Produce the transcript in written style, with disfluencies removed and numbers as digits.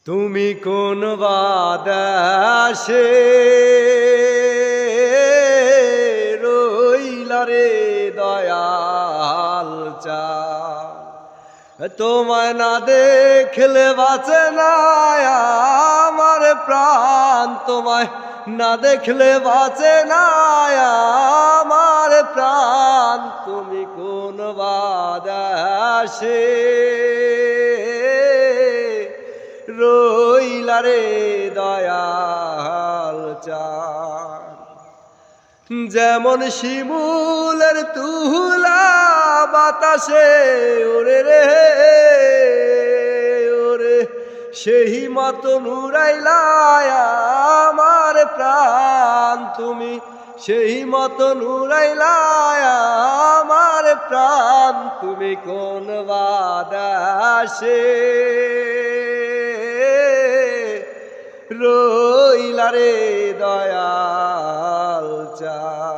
তুমি কোন বাদাসে রইলা রে দয়াল চাঁদ, তোমায় না দেখলে বাঁচে না আমার প্রাণ, তোমায় না দেখলে বাঁচে না আমার প্রাণ। তুমি কোন বাদাসে রইলা রে দয়াল চাঁদ, যেমন শিমুলের তুলা বাতাসে ওরে রে ওরে, সেই মতন উড়াইলা আমার প্রাণ। তুমি সেই মতন উড়াইলা আমার প্রাণ। তুমি কোন বাদাসে রইলা রে দয়াল চাঁদ।